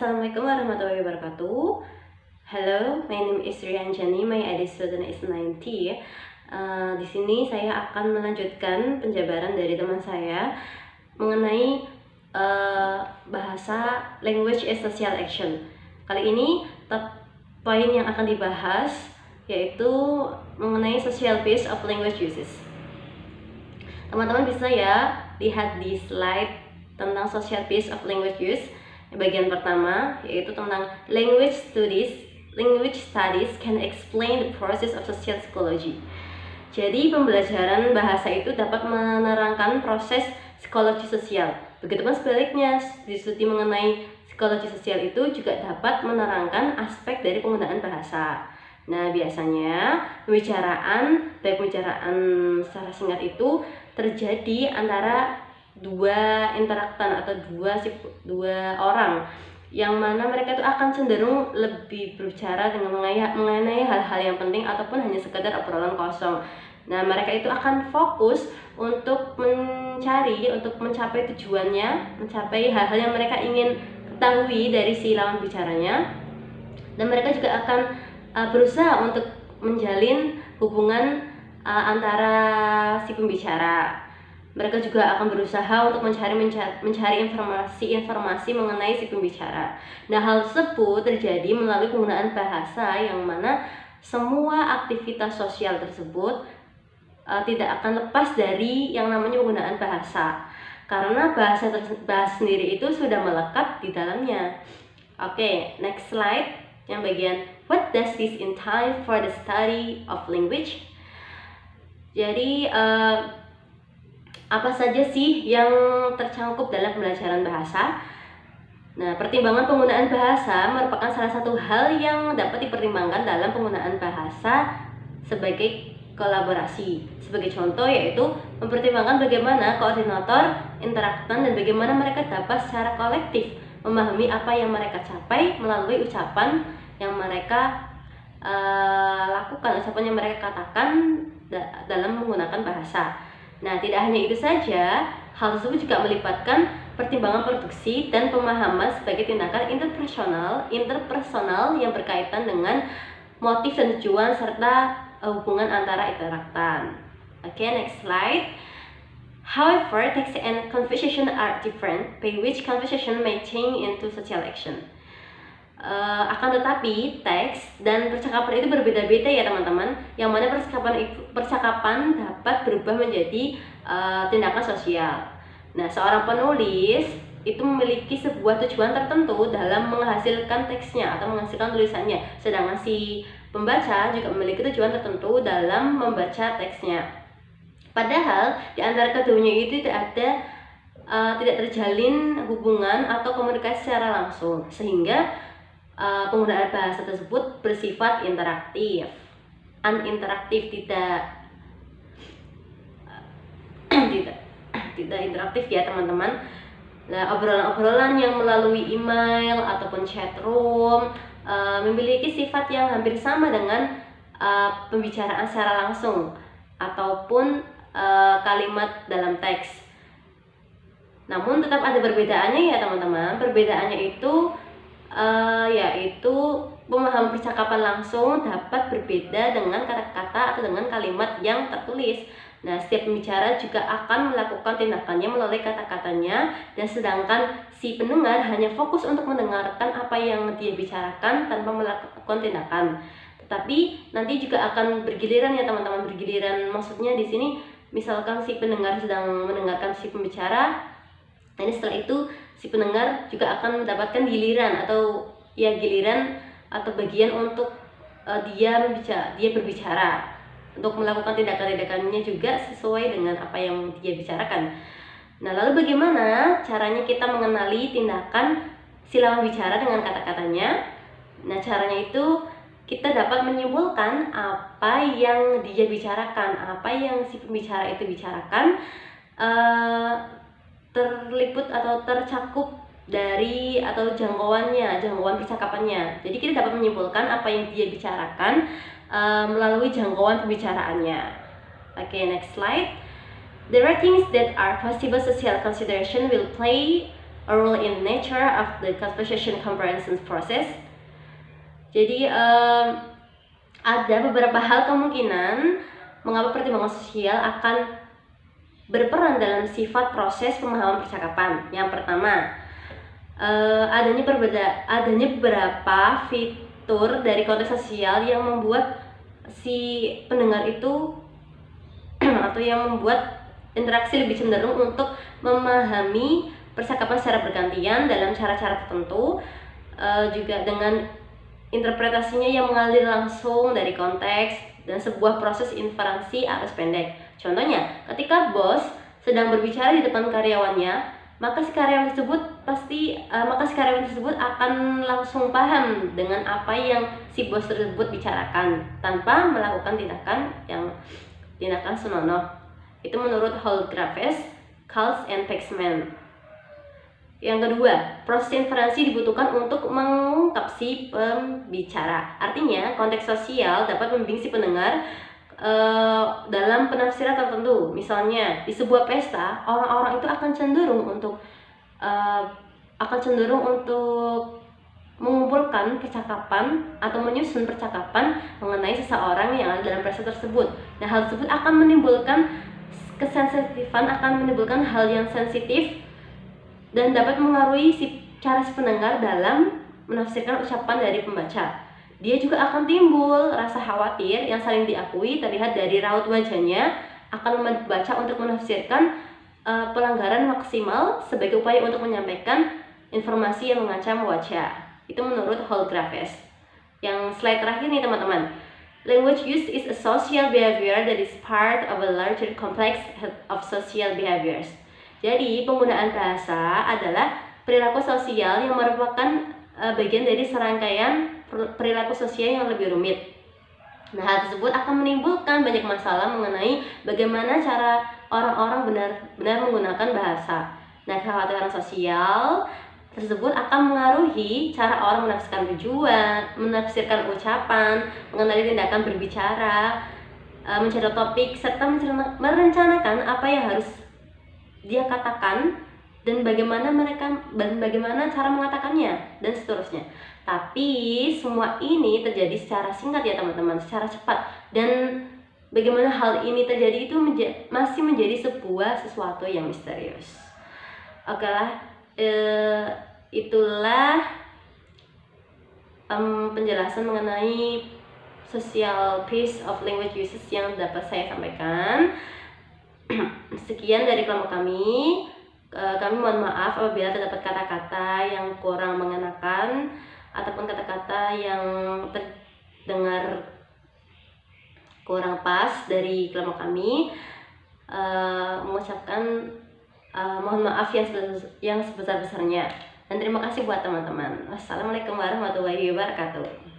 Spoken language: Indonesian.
Assalamualaikum warahmatullahi wabarakatuh. Hello, my name is Rianjani. My ID student is 90. Di sini saya akan melanjutkan penjabaran dari teman saya mengenai bahasa language is social action. Kali ini poin yang akan dibahas yaitu mengenai social base of language uses. Teman-teman bisa ya lihat di slide tentang social base of language use. Bagian pertama yaitu tentang language studies. Language studies can explain the process of social psychology. Jadi pembelajaran bahasa itu dapat menerangkan proses psikologi sosial. Begitupun sebaliknya, studi mengenai psikologi sosial itu juga dapat menerangkan aspek dari penggunaan bahasa. Nah, biasanya pembicaraan secara singkat itu terjadi antara dua interaktan atau dua orang, yang mana mereka itu akan cenderung lebih berbicara dengan mengenai hal-hal yang penting ataupun hanya sekedar obrolan kosong. Nah, mereka itu akan fokus untuk mencapai tujuannya, mencapai hal-hal yang mereka ingin ketahui dari si lawan bicaranya, dan mereka juga akan berusaha untuk menjalin hubungan antara si pembicara. Mereka juga akan berusaha untuk mencari informasi mengenai si pembicara. Nah, hal tersebut terjadi melalui penggunaan bahasa, yang mana semua aktivitas sosial tersebut tidak akan lepas dari yang namanya penggunaan bahasa, karena bahasa sendiri itu sudah melekat di dalamnya. Oke, next slide yang bagian what does this entail for the study of language. Jadi apa saja sih yang tercangkup dalam pembelajaran bahasa? Nah, pertimbangan penggunaan bahasa merupakan salah satu hal yang dapat dipertimbangkan dalam penggunaan bahasa sebagai kolaborasi. Sebagai contoh yaitu mempertimbangkan bagaimana koordinator, interaktan, dan bagaimana mereka dapat secara kolektif memahami apa yang mereka capai melalui ucapan yang mereka lakukan, ucapan yang mereka katakan dalam menggunakan bahasa. Nah, tidak hanya itu saja, hal tersebut juga melibatkan pertimbangan produksi dan pemahaman sebagai tindakan interpersonal yang berkaitan dengan motif dan tujuan serta hubungan antara interaktan. Oke, next slide. However, text and conversation are different, by which conversation may change into social action. Akan tetapi teks dan percakapan itu berbeda-beda ya teman-teman, yang mana percakapan dapat berubah menjadi tindakan sosial. Nah, seorang penulis itu memiliki sebuah tujuan tertentu dalam menghasilkan teksnya atau menghasilkan tulisannya, sedangkan si pembaca juga memiliki tujuan tertentu dalam membaca teksnya. Padahal di antara keduanya itu tidak terjalin hubungan atau komunikasi secara langsung, sehingga penggunaan bahasa tersebut bersifat interaktif. Uninteraktif tidak interaktif ya teman-teman. Nah, obrolan-obrolan yang melalui email ataupun chat room memiliki sifat yang hampir sama dengan pembicaraan secara langsung ataupun kalimat dalam teks. Namun tetap ada perbedaannya ya teman-teman. Perbedaannya itu yaitu pemahaman percakapan langsung dapat berbeda dengan kata-kata atau dengan kalimat yang tertulis. Nah, setiap pembicara juga akan melakukan tindakannya melalui kata-katanya, dan sedangkan si pendengar hanya fokus untuk mendengarkan apa yang dia bicarakan tanpa melakukan tindakan. Tetapi nanti juga akan bergiliran ya teman-teman. Bergiliran maksudnya di sini misalkan si pendengar sedang mendengarkan si pembicara, ini setelah itu si pendengar juga akan mendapatkan giliran atau bagian untuk dia berbicara, untuk melakukan tindakan-tindakannya juga sesuai dengan apa yang dia bicarakan. Nah, lalu bagaimana caranya kita mengenali tindakan si lawan bicara dengan kata-katanya? Nah, caranya itu kita dapat menyimpulkan apa yang dia bicarakan, apa yang si pembicara itu bicarakan terliput atau tercakup dari atau jangkauan percakapannya. Jadi kita dapat menyimpulkan apa yang dia bicarakan melalui jangkauan pembicaraannya. Oke, next slide. There are things that are possible social consideration will play a role in nature of the conversation comprehension process. Jadi ada beberapa hal kemungkinan mengapa pertimbangan sosial akan berperan dalam sifat proses pemahaman percakapan. Yang pertama, adanya beberapa fitur dari konteks sosial yang membuat si pendengar itu atau yang membuat interaksi lebih cenderung untuk memahami percakapan secara bergantian dalam cara-cara tertentu, juga dengan interpretasinya yang mengalir langsung dari konteks dan sebuah proses inferensi arus pendek. Contohnya, ketika bos sedang berbicara di depan karyawannya, maka si karyawan tersebut akan langsung paham dengan apa yang si bos tersebut bicarakan tanpa melakukan tindakan senonoh. Itu menurut Holgraves, Kals, and Paxman. Yang kedua, proses inferensi dibutuhkan untuk mengungkap si pembicara. Artinya, konteks sosial dapat membimbing si pendengar dalam penafsiran tertentu. Misalnya, di sebuah pesta, orang-orang itu akan cenderung untuk mengumpulkan percakapan atau menyusun percakapan mengenai seseorang yang ada dalam pesta tersebut. Nah, hal tersebut akan menimbulkan kesensitifan, akan menimbulkan hal yang sensitif dan dapat mengaruhi cara si pendengar dalam menafsirkan ucapan dari pembaca. Dia juga akan timbul rasa khawatir yang saling diakui terlihat dari raut wajahnya, akan membaca untuk menafsirkan pelanggaran maksimal sebagai upaya untuk menyampaikan informasi yang mengancam wajah. Itu menurut Holgraves. Yang slide terakhir nih teman-teman. Language use is a social behavior that is part of a larger complex of social behaviors. Jadi, penggunaan bahasa adalah perilaku sosial yang merupakan bagian dari serangkaian perilaku sosial yang lebih rumit. Nah, hal tersebut akan menimbulkan banyak masalah mengenai bagaimana cara orang-orang benar-benar menggunakan bahasa. Nah, kekhawatiran sosial tersebut akan mengaruhi cara orang menafsirkan tujuan, menafsirkan ucapan, mengenali tindakan berbicara, mencari topik, serta merencanakan apa yang harus dia katakan dan bagaimana cara mengatakannya dan seterusnya. Tapi semua ini terjadi secara singkat ya teman-teman, secara cepat, dan bagaimana hal ini terjadi itu masih menjadi sesuatu yang misterius. Oke lah, itulah penjelasan mengenai social piece of language uses yang dapat saya sampaikan. Sekian dari kelompok kami. Kami mohon maaf apabila terdapat kata-kata yang kurang mengenakan ataupun kata-kata yang terdengar kurang pas dari kelompok kami. Mengucapkan mohon maaf yang sebesar-besarnya, dan terima kasih buat teman-teman. Wassalamualaikum warahmatullahi wabarakatuh.